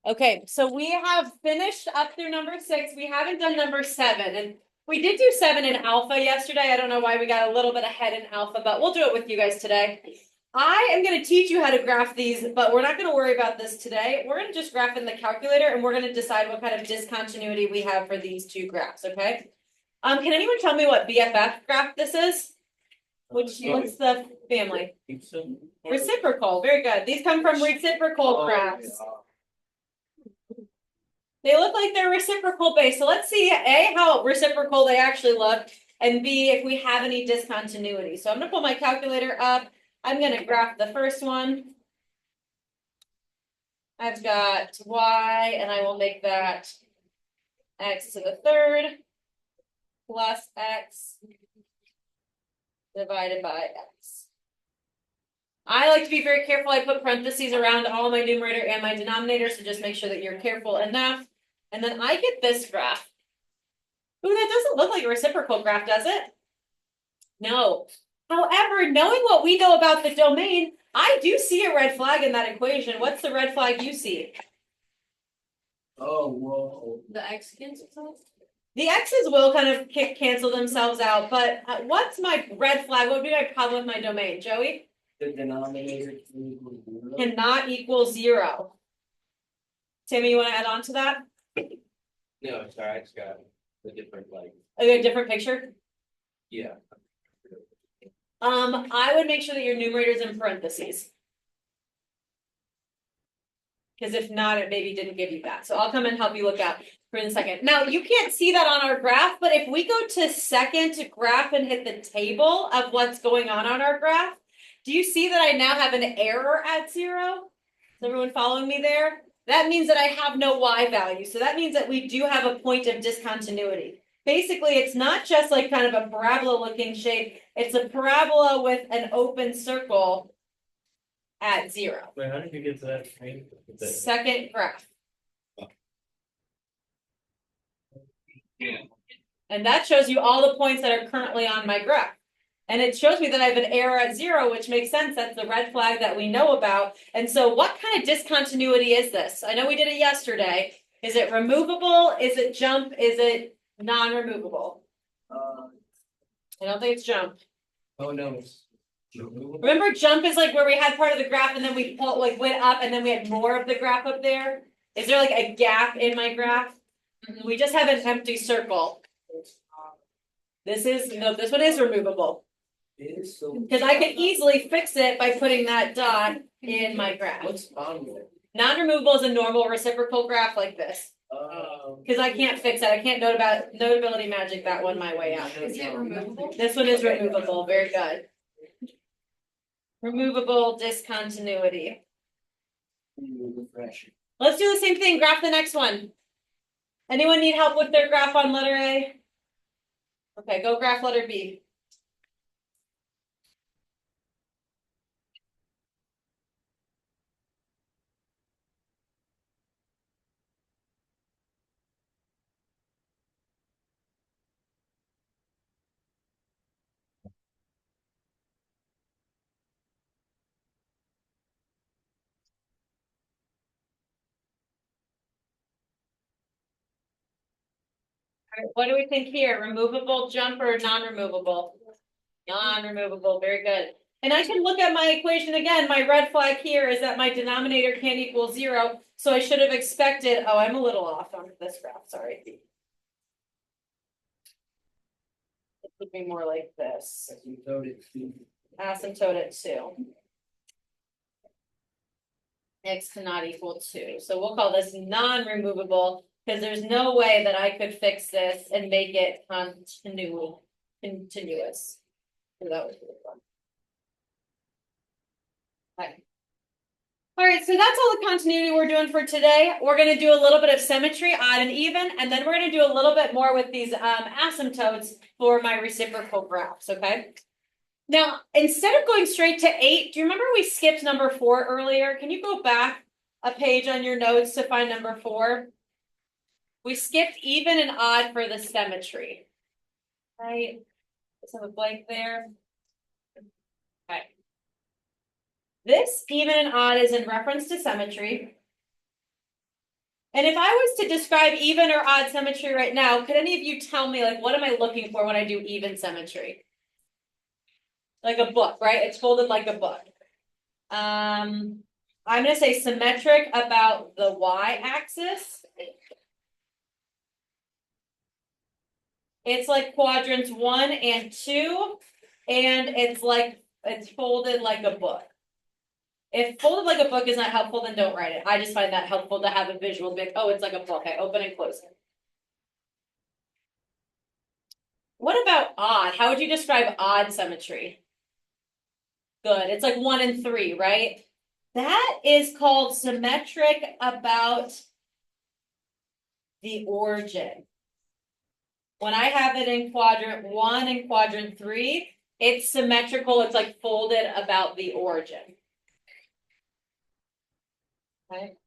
Okay, so we have finished up through number 6. We haven't done number 7, and we did do 7 in alpha yesterday. I don't know why we got a little bit ahead in alpha, but we'll do it with you guys today. I am going to teach you how to graph these, but we're not going to worry about this today. We're going to just graph in the calculator, and we're going to decide what kind of discontinuity we have for these two graphs, okay? Can anyone tell me what BFF graph this is? What's the family? Reciprocal, very good. These come from reciprocal graphs. They look like they're reciprocal based. So let's see A, how reciprocal they actually look, and B, if we have any discontinuity. So I'm going to pull my calculator up. I'm going to graph the first one. I've got y, and I will make that x to the third plus x divided by x. I like to be very careful. I put parentheses around all my numerator and my denominator, so just make sure that you're careful enough. And then I get this graph. Ooh, that doesn't look like a reciprocal graph, does it? No. However, knowing what we know about the domain, I do see a red flag in that equation. What's the red flag you see? Oh, whoa. The x cancels out? The x's will kind of cancel themselves out, but what's my red flag? What would be my problem with my domain, Joey? The denominator can equal 0. Cannot equal 0. Tammy, you want to add on to that? No, sorry, I just got a different A different picture? yeah. I would make sure that your numerator is in parentheses. Because if not, it maybe didn't give you that. So I'll come and help you look out for in a second. Now, you can't see that on our graph, but if we go to second graph and hit the table of what's going on our graph, do you see that I now have an error at 0? Is everyone following me there? That means that I have no y value. So that means that we do have a point of discontinuity. Basically, it's not just like kind of a parabola looking shape. It's a parabola with an open circle at 0. Wait, how did you get to that point? Second graph. And that shows you all the points that are currently on my graph. And it shows me that I have an error at 0, which makes sense. That's the red flag that we know about. And so what kind of discontinuity is this? I know we did it yesterday. Is it removable? Is it jump? Is it non-removable? I don't think it's jump. Oh, no. Remember, jump is like where we had part of the graph and then we pulled, like went up and then we had more of the graph up there. Is there like a gap in my graph? We just have an empty circle. This one is removable. Because I could easily fix it by putting that dot in my graph. What's Non-removable is a normal reciprocal graph like this. Because I can't fix it. I can't notability magic that one my way out. Is it removable? This one is removable. Very good. Removable discontinuity. Let's do the same thing. Graph the next one. Anyone need help with their graph on letter A? Okay, go graph letter B. What do we think here? Removable, jump, or non-removable? Non-removable, very good. And I can look at my equation again. My red flag here is that my denominator can't equal 0. So I should have expected, oh, I'm a little off on this graph, sorry. It would be more like this. Asymptote it 2. X cannot equal 2. So we'll call this non-removable because there's no way that I could fix this and make it continuous. So that was really fun. Okay. All right, so that's all the continuity we're doing for today. We're going to do a little bit of symmetry, odd and even, and then we're going to do a little bit more with these asymptotes for my reciprocal graphs, okay? Now, instead of going straight to 8, do you remember we skipped number 4 earlier? Can you go back a page on your notes to find number 4? We skipped even and odd for the symmetry, right? Let's have a blank there. Okay. This even and odd is in reference to symmetry. And if I was to describe even or odd symmetry right now, could any of you tell me, like, what am I looking for when I do even symmetry? Like a book, right? It's folded like a book. I'm gonna say symmetric about the y-axis. It's like quadrants 1 and 2, and it's folded like a book. If folded like a book is not helpful, then don't write it. I just find that helpful to have a visual bit. Oh, it's like a book. I open and close it. What about odd? How would you describe odd symmetry? Good. It's like 1 and 3, right? That is called symmetric about the origin. When I have it in quadrant 1 and quadrant 3, it's symmetrical. It's like folded about the origin. Okay.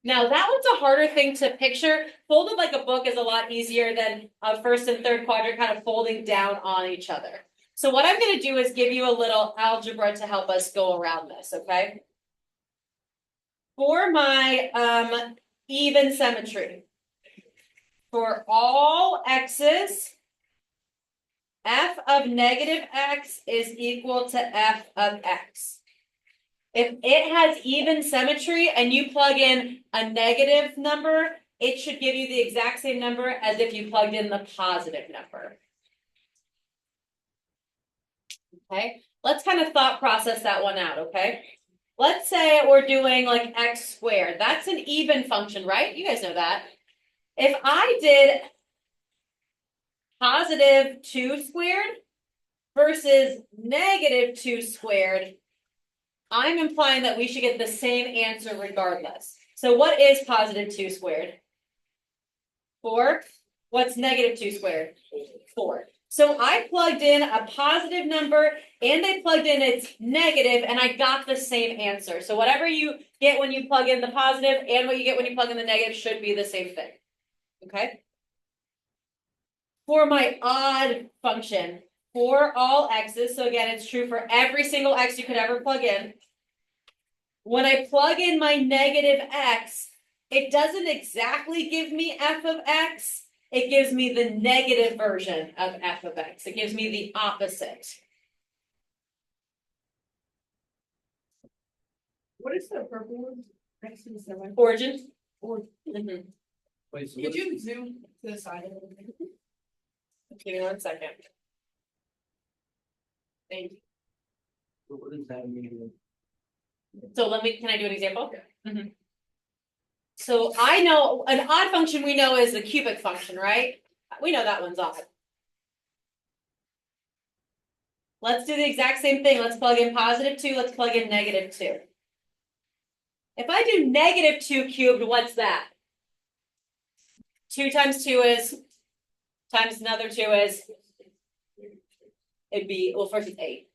Now that one's a harder thing to picture. Folded like a book is a lot easier than a first and third quadrant kind of folding down on each other. So what I'm going to do is give you a little algebra to help us go around this, okay? For my even symmetry, for all x's, f of negative x is equal to f of x. If it has even symmetry and you plug in a negative number, it should give you the exact same number as if you plugged in the positive number. Okay, let's kind of thought process that one out, okay? Let's say we're doing like x squared. That's an even function, right? You guys know that. If I did positive 2 squared versus negative 2 squared, I'm implying that we should get the same answer regardless. So what is positive 2 squared? 4. What's negative 2 squared? 4. So I plugged in a positive number and I plugged in its negative and I got the same answer. So whatever you get when you plug in the positive and what you get when you plug in the negative should be the same thing. Okay? For my odd function, for all x's, so again, it's true for every single x you could ever plug in. When I plug in my negative x, it doesn't exactly give me f of x. It gives me the negative version of f of x. It gives me the opposite. What is the purple one? Next to the 7. Origin. Mhm. Wait, so Could you zoom to the side of it? Give me 1 second. Thank you. what does that mean? So can I do an example? Mhm. So I know an odd function we know is the cubic function, right? We know that one's odd. Let's do the exact same thing. Let's plug in positive 2. Let's plug in negative 2. If I do negative 2 cubed, what's that? 2 times 2 is, times another 2 is, it'd be, well, first it's 8.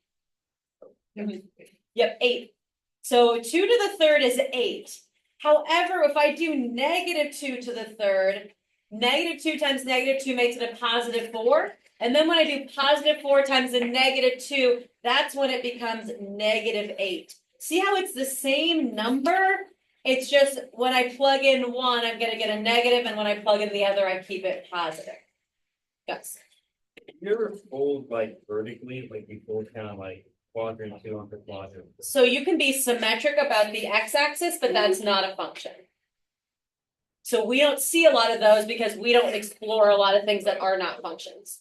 Yep, 8. So 2 to the third is 8. However, if I do negative 2 to the third, negative 2 times negative 2 makes it a positive 4. And then when I do positive 4 times a negative 2, that's when it becomes negative 8. See how it's the same number? It's just when I plug in one, I'm going to get a negative, and when I plug in the other, I keep it positive. Yes. You ever fold like vertically, like you fold kind of like quadrant 2 onto quadrant? So you can be symmetric about the x-axis, but that's not a function. So we don't see a lot of those because we don't explore a lot of things that are not functions.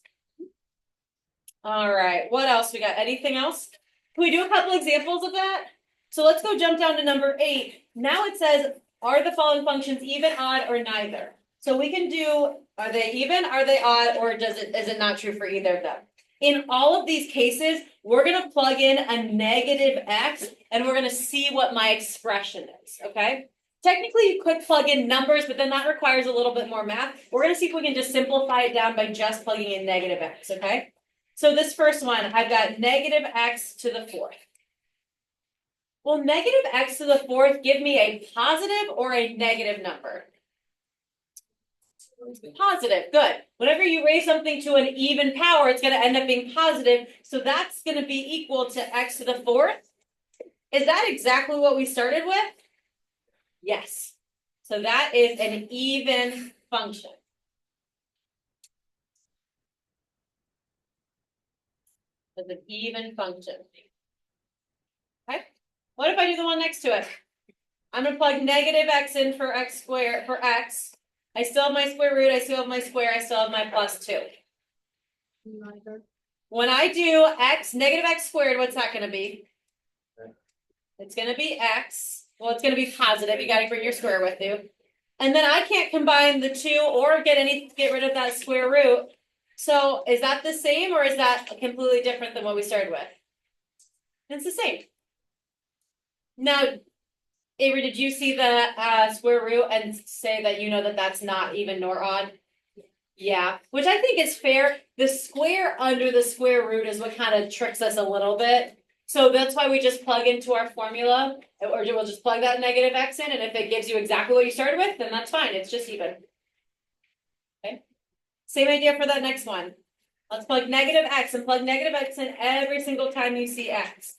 All right, what else we got? Anything else? Can we do a couple examples of that? So let's go jump down to number 8. Now it says, are the following functions even, odd, or neither? So we can do, are they even, are they odd, or is it not true for either of them? In all of these cases, we're going to plug in a negative x, and we're going to see what my expression is, okay? Technically, you could plug in numbers, but then that requires a little bit more math. We're going to see if we can just simplify it down by just plugging in negative x, okay? So this first one, I've got negative x to the 4th. Will negative x to the 4th give me a positive or a negative number? Positive, good. Whenever you raise something to an even power, it's going to end up being positive. So that's going to be equal to x to the 4th. Is that exactly what we started with? Yes. So that is an even function. It's an even function. Okay, what if I do the one next to it? I'm gonna plug negative x in for x squared, for x. I still have my square root, I still have my square, I still have my plus 2. When I do x, negative x squared, what's that gonna be? It's gonna be x. Well, it's gonna be positive. You gotta bring your square with you. And then I can't combine the two or get rid of that square root. So is that the same or is that completely different than what we started with? It's the same. Now, Avery, did you see the square root and say that you know that that's not even nor odd? Yeah, which I think is fair. The square under the square root is what kind of tricks us a little bit. So that's why we just plug into our formula, or we'll just plug that negative x in, and if it gives you exactly what you started with, then that's fine. It's just even. Okay. Same idea for that next one. Let's plug negative x and plug negative x in every single time you see x.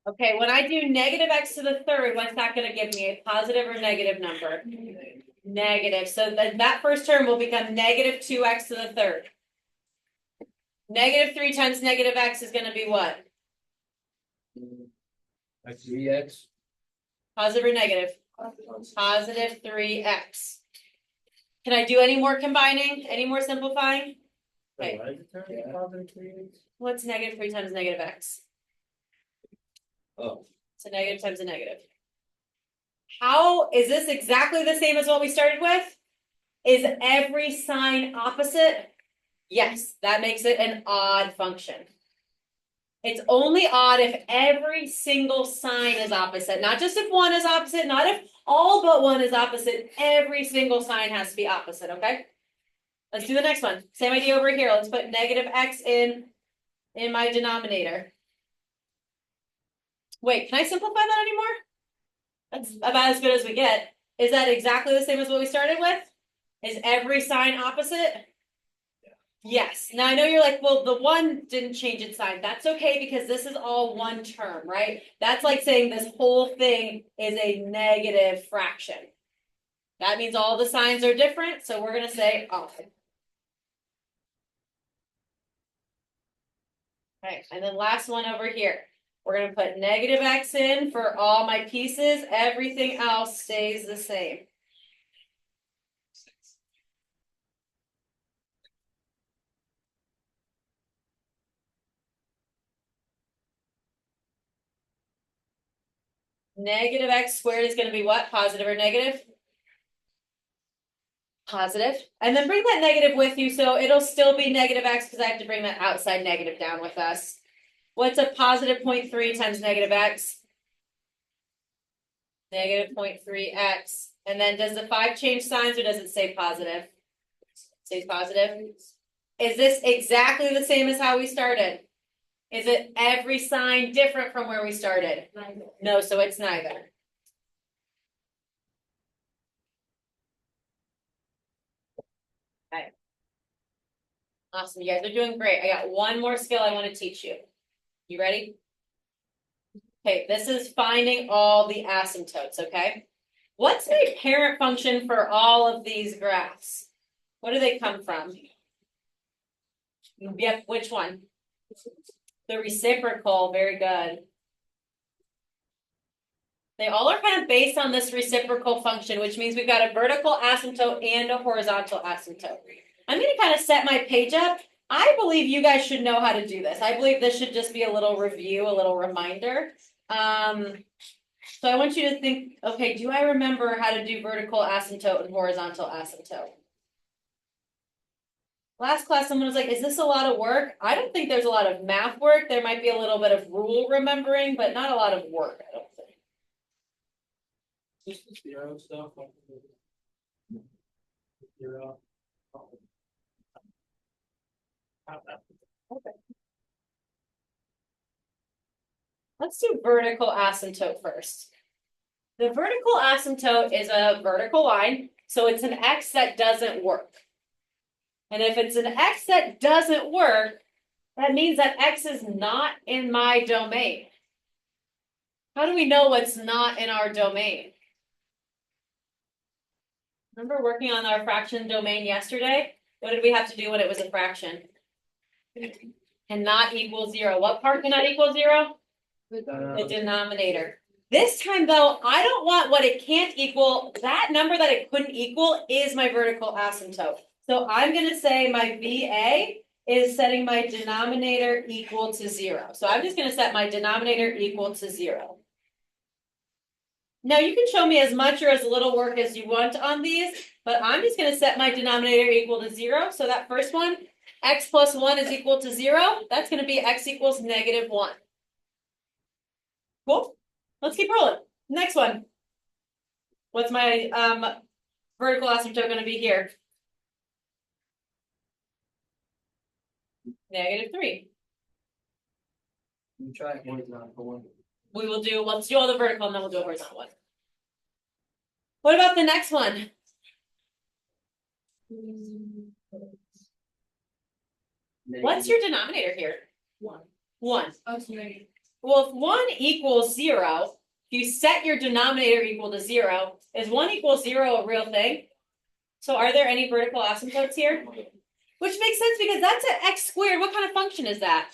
Okay, when I do negative x to the third, what's that going to give me? A positive or negative number? Negative. So that first term will become negative 2x to the third. Negative 3 times negative x is going to be what? That's 3x. Positive or negative? Positive 3x. Can I do any more combining? Any more simplifying? Okay. What's negative 3 times negative x? Oh, So negative times a negative. How is this exactly the same as what we started with? Is every sign opposite? Yes, that makes it an odd function. It's only odd if every single sign is opposite, not just if one is opposite, not if all but one is opposite. Every single sign has to be opposite, okay? Let's do the next one. Same idea over here. Let's put negative x in my denominator. Wait, can I simplify that anymore? That's about as good as we get. Is that exactly the same as what we started with? Is every sign opposite? Yes. Now I know you're like, well, the one didn't change its sign. That's okay because this is all one term, right? That's like saying this whole thing is a negative fraction. That means all the signs are different, so we're going to say odd. Okay, and then last one over here. We're going to put negative x in for all my pieces. Everything else stays the same. Negative x squared is going to be what? Positive or negative? Positive. And then bring that negative with you, so it'll still be negative x because I have to bring that outside negative down with us. What's a positive 0.3 times negative x? Negative 0.3x. And then does the 5 change signs or does it stay positive? It stays positive. Is this exactly the same as how we started? Is it every sign different from where we started? No, so it's neither. Okay. Awesome, you guys are doing great. I got one more skill I want to teach you. You ready? Okay, this is finding all the asymptotes, okay? What's the parent function for all of these graphs? What do they come from? Yep, which one? The reciprocal, very good. They all are kind of based on this reciprocal function, which means we've got a vertical asymptote and a horizontal asymptote. I'm going to kind of set my page up. I believe you guys should know how to do this. I believe this should just be a little review, a little reminder. So I want you to think, okay, do I remember how to do vertical asymptote and horizontal asymptote? Last class, someone was like, is this a lot of work? I don't think there's a lot of math work. There might be a little bit of rule remembering, but not a lot of work, I don't think. just the zero stuff. Zero. Okay. Let's do vertical asymptote first. The vertical asymptote is a vertical line, so it's an x that doesn't work. And if it's an X that doesn't work, that means that X is not in my domain. How do we know what's not in our domain? Remember working on our fraction domain yesterday? What did we have to do when it was a fraction? Cannot equal 0. What part cannot equal 0? The denominator. This time though, I don't want what it can't equal. That number that it couldn't equal is my vertical asymptote. So I'm going to say my VA is setting my denominator equal to 0. So I'm just going to set my denominator equal to 0. Now you can show me as much or as little work as you want on these, but I'm just going to set my denominator equal to 0. So that first one, x plus 1 is equal to 0. That's going to be x equals negative 1. Cool. Let's keep rolling. Next one. What's my vertical asymptote going to be here? Negative 3. You try horizontal one. We will do, let's do all the vertical and then we'll do a horizontal one. What about the next one? What's your denominator here? 1. 1. Oh, it's negative. Well, if 1 equals 0, if you set your denominator equal to 0, is 1 equals 0 a real thing? So are there any vertical asymptotes here? Which makes sense because that's an x squared. What kind of function is that?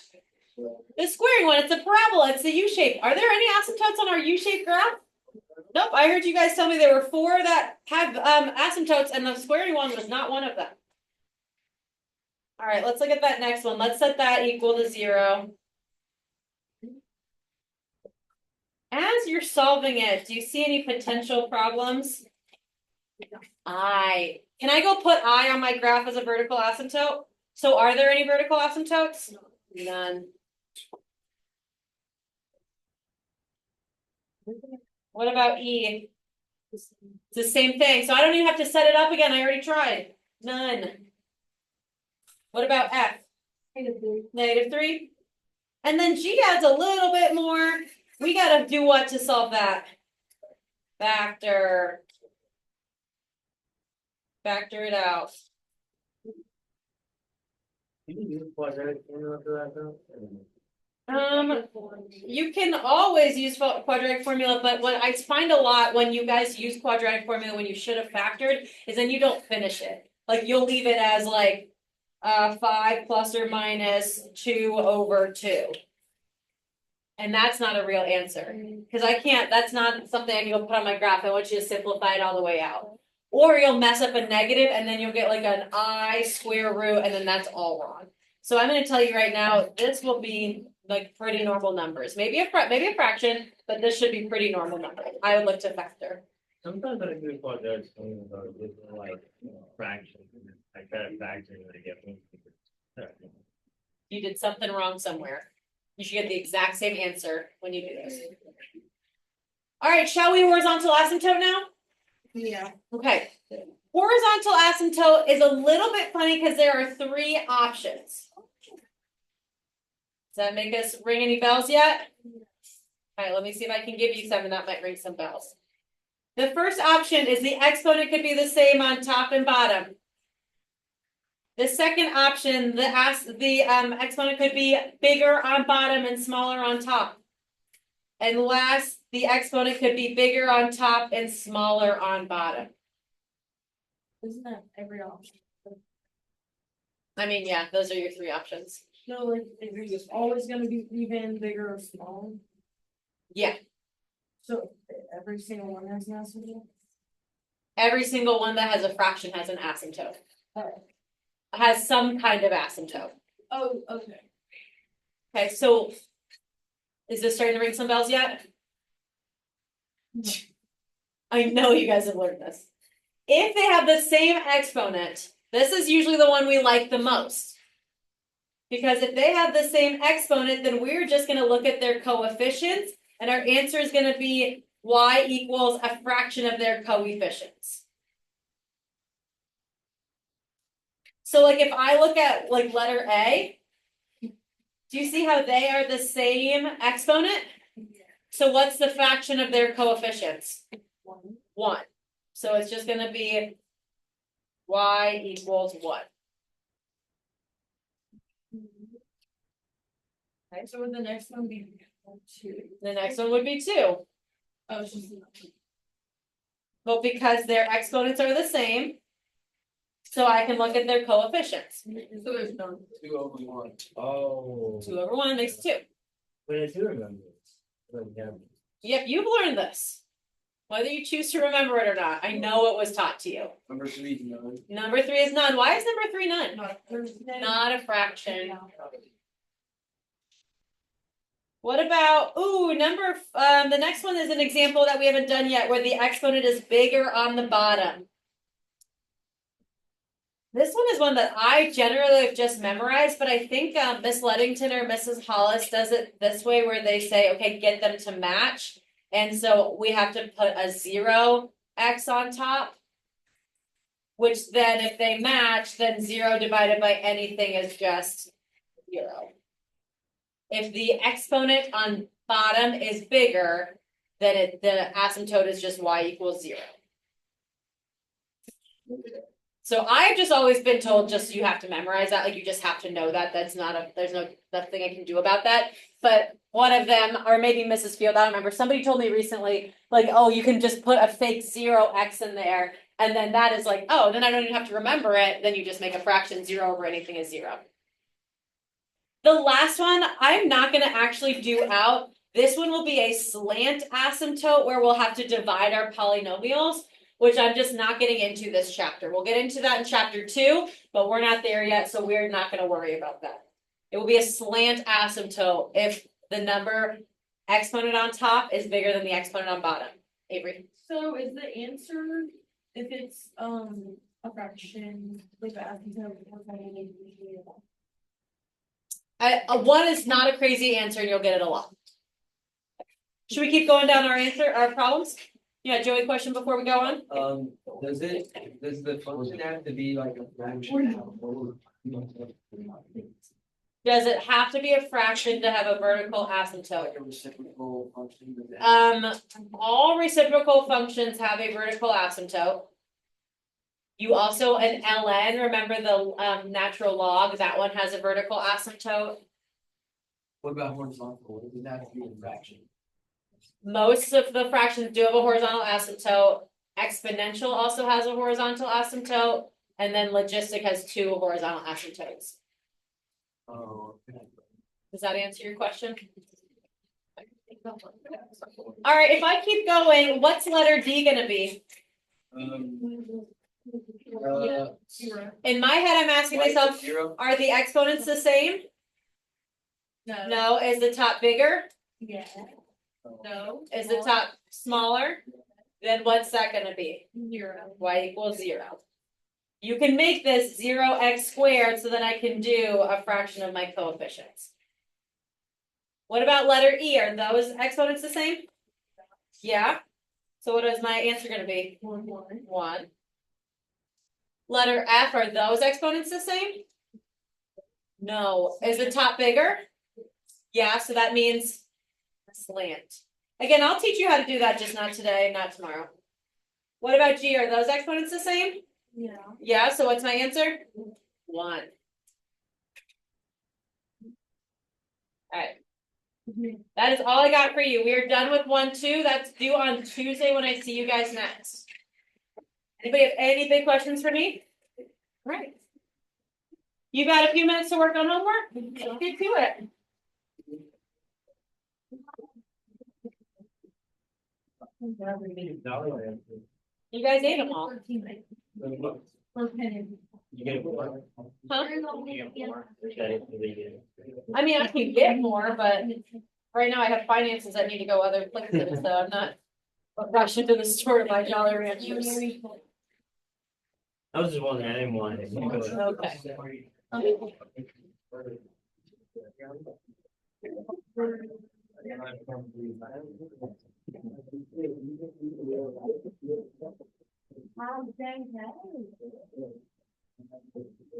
The squaring one, it's a parabola, it's a U-shape. Are there any asymptotes on our U-shaped graph? Nope, I heard you guys tell me there were 4 that have asymptotes and the squaring one was not one of them. All right, let's look at that next one. Let's set that equal to 0. As you're solving it, do you see any potential problems? I. Can I go put I on my graph as a vertical asymptote? So are there any vertical asymptotes? None. What about E? It's the same thing. So I don't even have to set it up again. I already tried. None. What about F? Negative 3. And then G adds a little bit more. We got to do what to solve that? Factor. Factor it out. Can you use quadratic formula for that though? You can always use quadratic formula, but what I find a lot when you guys use quadratic formula when you should have factored is then you don't finish it. Like you'll leave it as like 5 plus or minus 2 over 2. And that's not a real answer because I can't, that's not something I can go put on my graph. I want you to simplify it all the way out. Or you'll mess up a negative and then you'll get like an I square root and then that's all wrong. So I'm going to tell you right now, this will be like pretty normal numbers. Maybe a fraction, but this should be pretty normal numbers. I would look to factor. Sometimes I do quadratic formula with like fractions. I try to factor and I get 1. You did something wrong somewhere. You should get the exact same answer when you do this. All right, shall we horizontal asymptote now? Yeah. Okay. Horizontal asymptote is a little bit funny because there are 3 options. Does that make us ring any bells yet? All right, let me see if I can give you some that might ring some bells. The first option is the exponent could be the same on top and bottom. The second option, the exponent could be bigger on bottom and smaller on top. And last, the exponent could be bigger on top and smaller on bottom. Isn't that every option? I mean, yeah, those are your 3 options. No, like, it's always gonna be even bigger or smaller. Yeah, So every single one has an asymptote? every single one that has a fraction has an asymptote. Oh. Has some kind of asymptote. Oh, okay. Okay, so is this starting to ring some bells yet? I know you guys have learned this. If they have the same exponent, this is usually the one we like the most. Because if they have the same exponent, then we're just going to look at their coefficients, and our answer is going to be y equals a fraction of their coefficients. So like if I look at like letter A, do you see how they are the same exponent? So what's the fraction of their coefficients? 1. So it's just going to be y equals 1. Okay, so would the next one be two? The next one would be two. Oh, it's just. Well, because their exponents are the same. So I can look at their coefficients. So there's no. 2/1. Oh. 2/1 makes 2. But I do remember this. But, yeah. Yep, you've learned this. Whether you choose to remember it or not, I know it was taught to you. Number 3 is none. Number 3 is none. Why is number 3 none? Not. Not a fraction. What about, the next one is an example that we haven't done yet where the exponent is bigger on the bottom. This one is one that I generally have just memorized, but I think Miss Lettington or Mrs. Hollis does it this way where they say, okay, get them to match. And so we have to put a 0x on top. Which then if they match, then 0 divided by anything is just 0. If the exponent on bottom is bigger, then the asymptote is just y equals 0. So I've just always been told just you have to memorize that, like you just have to know that. There's nothing I can do about that. But one of them, or maybe Mrs. Field, I don't remember, somebody told me recently, like, oh, you can just put a fake 0x in there, and then that is like, oh, then I don't even have to remember it, then you just make a fraction, 0 over anything is 0. The last one, I'm not going to actually do out. This one will be a slant asymptote where we'll have to divide our polynomials, which I'm just not getting into this chapter. We'll get into that in chapter 2, but we're not there yet, so we're not going to worry about that. It will be a slant asymptote if the number exponent on top is bigger than the exponent on bottom. Avery? So is the answer, if it's a fraction, like the asymptote, One is not a crazy answer, and you'll get it a lot. Should we keep going down our problems? Yeah, Joey, question before we go on? Does the function have to be like a fraction? Does it have to be a fraction to have a vertical asymptote? Like a reciprocal function? Does it- All reciprocal functions have a vertical asymptote. You also, an ln, remember the natural log, that one has a vertical asymptote. What about horizontal? Does it have to be a fraction? Most of the fractions do have a horizontal asymptote. Exponential also has a horizontal asymptote. And then logistic has 2 horizontal asymptotes. Oh, okay. Does that answer your question? All right, if I keep going, what's letter D gonna be? Zero. In my head, I'm asking myself, 0? are the exponents the same? No. No. Is the top bigger? Yeah. No. Is the top smaller? Then what's that gonna be? 0. Y equals 0. You can make this 0x squared so that I can do a fraction of my coefficients. What about letter E? Are those exponents the same? Yeah. So what is my answer gonna be? 1. Letter F, are those exponents the same? No. Is the top bigger? Yeah, so that means slant. Again, I'll teach you how to do that, just not today, not tomorrow. What about G? Are those exponents the same? Yeah. Yeah, so what's my answer? 1. All right. That is all I got for you. We are done with 1, 2. That's due on Tuesday when I see you guys next. Anybody have any big questions for me? All right. You got a few minutes to work on homework? Get to it. You guys ate them all. For penny. You get more? Huh? You get more? Okay, so they get it. I mean, I can get more, but right now I have finances that need to go other places, so I'm not rushing to the store to buy Jolly Ranchers. I was just wondering, I didn't want it. Okay.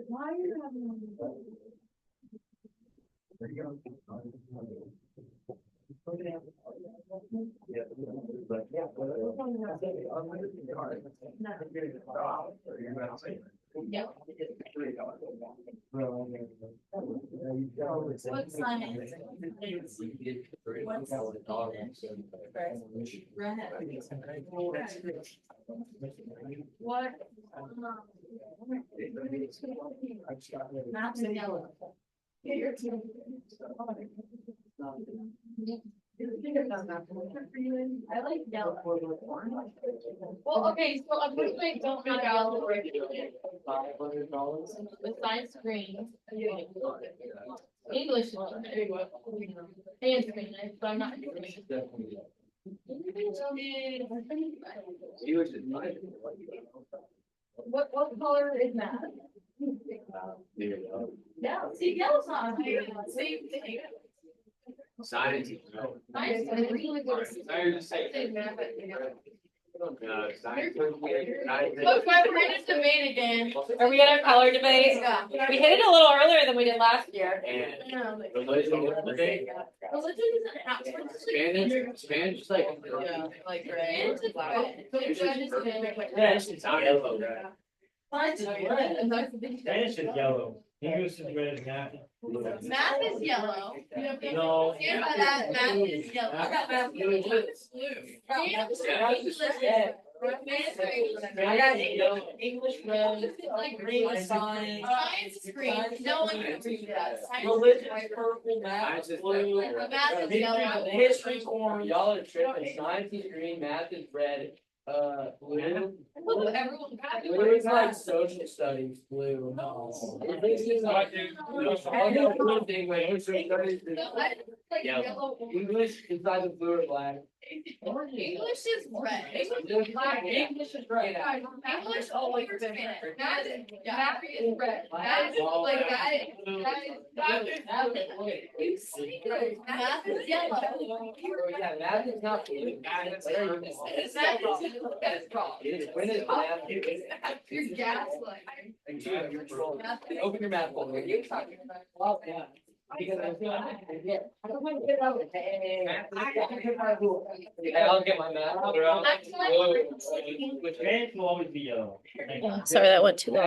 Why are you having? Yeah. What sign is it? What? Maps in yellow. I like yellow. Well, okay, so unfortunately, I don't have yellow regulated. Besides green. English, and green, but I'm not. What color is that? Yeah, see, yellow's not. Same thing. Science. Nice. I just say. Look, my brain is debate again. Are we in our color debate? Yeah. We hit it a little earlier than we did last year. And Religion isn't Spanish is like. like red. Spanish is yellow, right? Science is red, and that's the big Spanish is yellow. English is red, math. Math is yellow. No. Stand by that, math is yellow. I got math. Blue. I got English red, Like green green is science. Science is green, no one can read that. Science is Religion green. is purple, math Science is is blue. Math is yellow. History's orange. Y'all are tripping. Science is green, math is red, blue. Look, everyone. Blue is like social studies, blue. This is like. I know blue thing, like social studies is- No, I like Yeah. yellow. English is either blue or black. English is red. English is black. English is red. English always Spanish. Math is red. That is like that is. You see, math is yellow. Yeah, math is not blue. It's yellow. That's wrong. When is math? You're gaslighting. Open your math book. Oh, Yeah. Because I feel like, yeah, I don't want to get out of it. Hey, I'll get my math. I'm like- Spanish will always be yellow. Sorry, that went too long.